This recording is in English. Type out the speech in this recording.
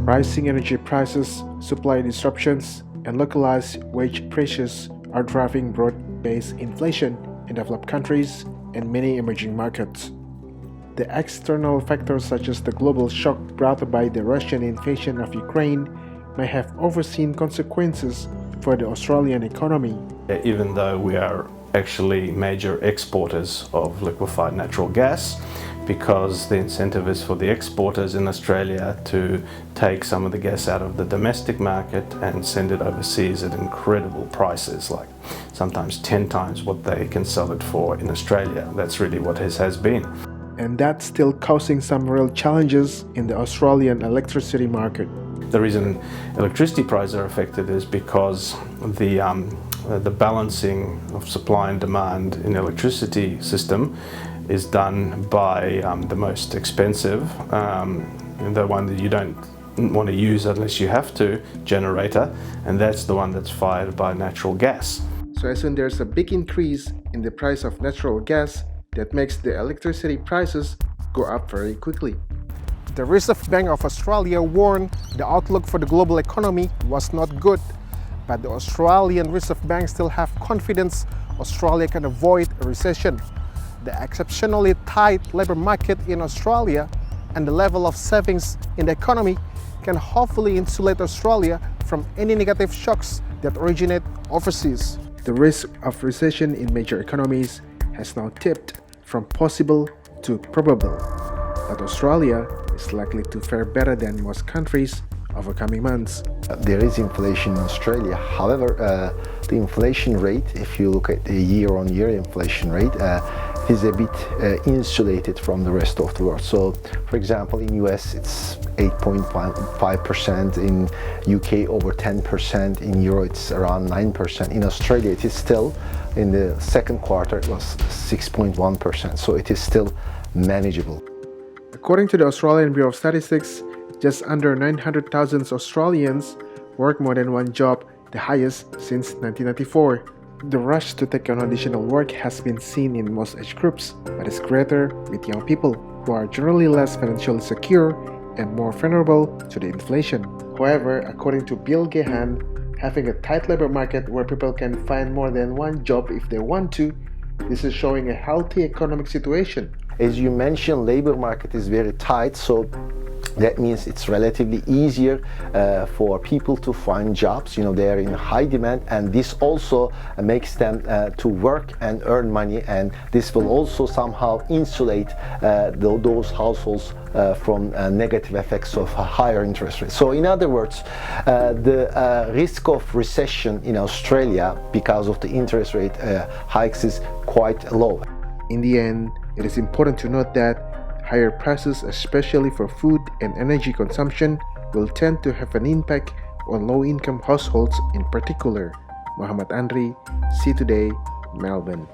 Rising energy prices, supply disruptions, and localized wage pressures are driving broad-based inflation in developed countries and many emerging markets. The external factors such as the global shock brought by the Russian invasion of Ukraine may have overseen consequences for the Australian economy. Even though we are actually major exporters of liquefied natural gas, because the incentive is for the exporters in Australia to take some of the gas out of the domestic market and send it overseas at incredible prices, like sometimes 10 times what they can sell it for in Australia. That's really what it has been. And that's still causing some real challenges in the Australian electricity market. The reason electricity prices are affected is because the balancing of supply and demand in the electricity system is done by the most expensive, the one that you don't want to use unless you have to, generator, and that's the one that's fired by natural gas. So as soon there's a big increase in the price of natural gas, that makes the electricity prices go up very quickly. The Reserve Bank of Australia warned the outlook for the global economy was not good, but the Australian Reserve Bank still have confidence Australia can avoid a recession. The exceptionally tight labor market in Australia and the level of savings in the economy can hopefully insulate Australia from any negative shocks that originate overseas. The risk of recession in major economies has now tipped from possible to probable, but Australia is likely to fare better than most countries over coming months. There is inflation in Australia. However, the inflation rate, if you look at the year-on-year inflation rate, is a bit insulated from the rest of the world. So, for example, in US it's 8.5%, in UK over 10%, in Euro it's around 9%. In Australia it is still, in the second quarter it was 6.1%, so it is still manageable. According to the Australian Biro Statistics, just under 900,000 Australians work more than one job, the highest since 1994. The rush to take on additional work has been seen in most age groups, but is greater with young people, who are generally less financially secure and more vulnerable to the inflation. However, according to Bill Gahan, having a tight labor market where people can find more than one job if they want to, this is showing a healthy economic situation. As you mentioned, labor market is very tight, so that means it's relatively easier for people to find jobs. They are in high demand, and this also makes them to work and earn money, and this will also somehow insulate those households from negative effects of higher interest rates. So in other words, the risk of recession in Australia because of the interest rate hikes is quite low. In the end, it is important to note that higher prices, especially for food and energy consumption, will tend to have an impact on low-income households in particular. Muhammad Andri, See Today, Melbourne.